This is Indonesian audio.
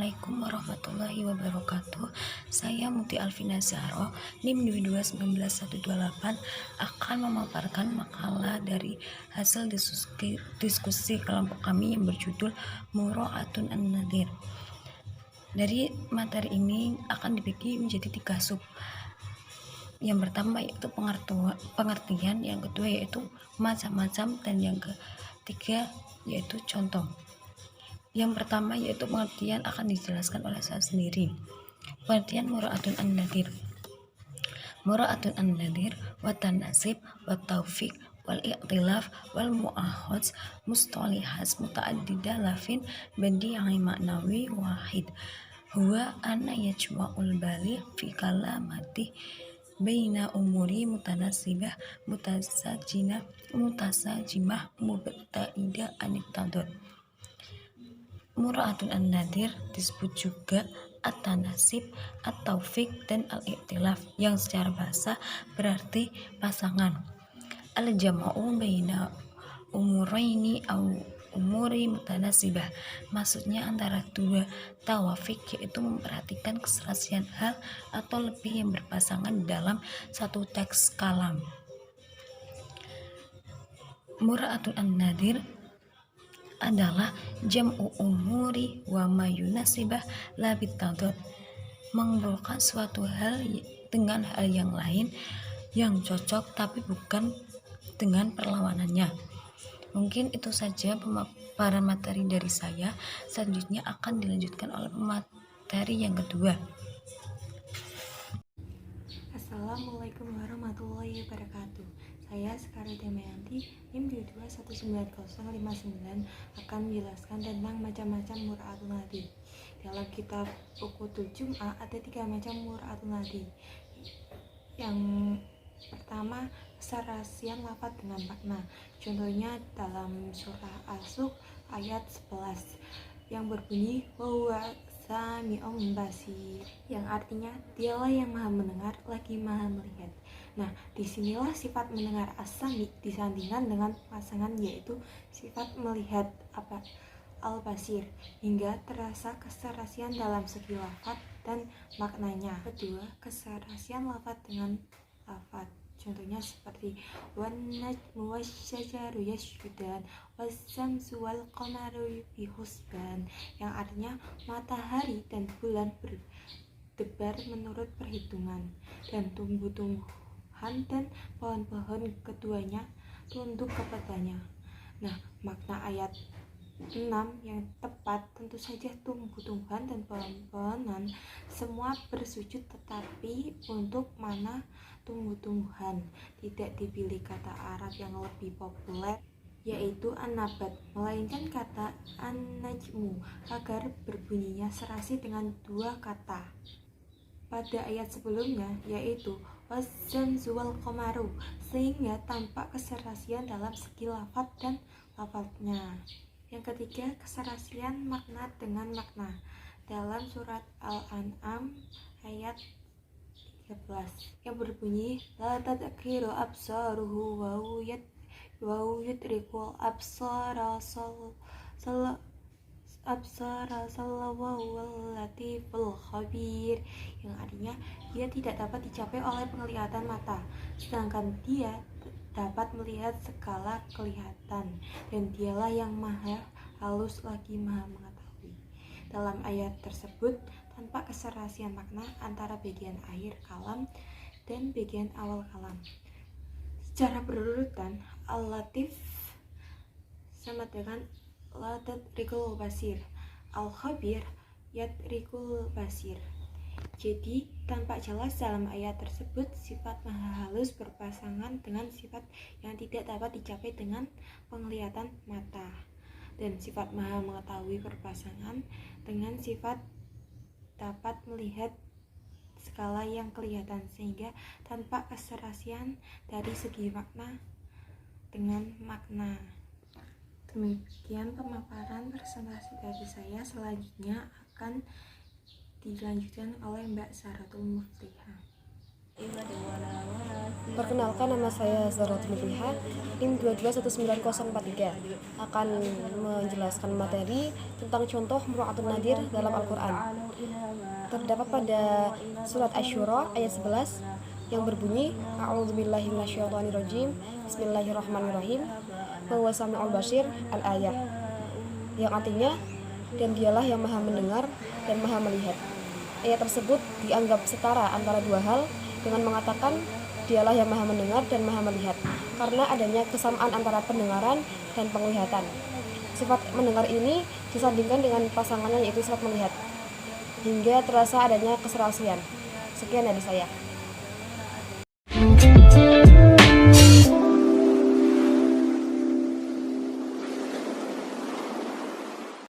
Assalamualaikum warahmatullahi wabarakatuh. Saya Muti Alvina Zahro, NIM 2212128, akan memaparkan makalah dari hasil diskusi kelompok kami yang berjudul Mura'atun an-Nadhir. Dari materi ini akan dibagi menjadi 3 sub. Yang pertama yaitu pengertian, yang kedua yaitu macam-macam, dan yang ketiga yaitu contoh. Yang pertama yaitu pengertian akan dijelaskan oleh saya sendiri. Pengertian Mura'atun an-Nadhir. Mura'atun an-Nadhir wa tanasib wa taufiq wal ikhtilaf wal mu'ahadz mustalihas muta'addidah lafin badi'i ma'nawi wahid huwa anna yajma'ul bali fi kalamati baina umuri mutanasibah mutasajimah mubtaidah anit tadad. Mura'atun an-Nadhir disebut juga at-tanasib, at-taufiq, dan al-ikhtilaf, yang secara bahasa berarti pasangan. Al-jama'u baina umuraini au umuri mutanasibah, maksudnya antara dua tawafik, yaitu memperhatikan keserasian hal atau lebih yang berpasangan dalam satu teks kalam. Mura'atun an-Nadhir adalah jam'u umuri wa mayunasibah la bitadad, mengumpulkan suatu hal dengan hal yang lain yang cocok tapi bukan dengan perlawanannya. Mungkin itu saja pemaparan materi dari saya. Selanjutnya akan dilanjutkan oleh materi yang kedua. Assalamualaikum warahmatullahi wabarakatuh. Saya Sekari Damayanti, NIM 2219059, akan menjelaskan tentang macam-macam Mura'atun Nadhir. Dalam kitab Uqudul Jum'ah ada 3 macam Mura'atun Nadhir. Yang pertama, keserasian lafaz dengan makna. Contohnya dalam surah As-Suk ayat 11 yang berbunyi wahuwa sami'un basir, yang artinya dialah yang maha mendengar lagi maha melihat. Nah, disinilah sifat mendengar as-sami disandingkan dengan pasangan, yaitu sifat melihat al-basir, hingga terasa keserasian dalam segi lafaz dan maknanya. Kedua, keserasian lafaz dengan lafaz. Contohnya seperti wan najmu wasyajaru yasjudan wasyamsu wal qamaru bihusban, yang artinya matahari dan bulan berdebar menurut perhitungan, dan tumbuh-tumbuhan dan pohon-pohon keduanya tunduk kepadanya. Nah, makna ayat 6 yang tepat tentu saja tumbuh-tumbuhan dan pohon-pohonan semua bersujud, tetapi untuk mana tumbuh-tumbuhan tidak dipilih kata Arab yang lebih populer yaitu an-nabat, melainkan kata an-najmu agar berbunyinya serasi dengan 2 kata pada ayat sebelumnya, yaitu wasyamsu wal qamaru, sehingga tampak keserasian dalam segi lafaz dan lafaznya. Yang ketiga, keserasian makna dengan makna. Dalam surat Al-An'am ayat 13 yang berbunyi la tadkiru absaruhu wa yudrikul absara sallallahu latiful khabir, yang artinya dia tidak dapat dicapai oleh penglihatan mata, sedangkan dia dapat melihat segala kelihatan, dan dialah yang maha halus lagi maha mengetahui. Dalam ayat tersebut tampak keserasian makna antara bagian akhir kalam dan bagian awal kalam. Secara berurutan, al-latif sama dengan la tadrikul basir, al-khabir yadrikul basir. Jadi, tampak jelas dalam ayat tersebut sifat maha halus berpasangan dengan sifat yang tidak dapat dicapai dengan penglihatan mata, dan sifat maha mengetahui berpasangan dengan sifat dapat melihat skala yang kelihatan, sehingga tampak keserasian dari segi makna dengan makna. Demikian pemaparan presentasi dari saya. Selanjutnya akan dilanjutkan oleh Mbak Saratul Muftihah. Perkenalkan, nama saya Zahratul Nurliha, NIM 221943, akan menjelaskan materi tentang contoh Mura'atun Nadir dalam Al-Quran. Terdapat pada surat Asy-Syura ayat 11 yang berbunyi A'udzubillahi minasyaitonirrajim, Bismillahirrahmanirrahim, wa huwa samiul basir al-ayah, yang artinya, dan dialah yang maha mendengar dan maha melihat. Ayat tersebut dianggap setara antara dua hal dengan mengatakan dialah yang maha mendengar dan maha melihat, karena adanya kesamaan antara pendengaran dan penglihatan. Sifat mendengar ini disandingkan dengan pasangannya, yaitu sifat melihat, hingga terasa adanya keserasian. Sekian dari saya.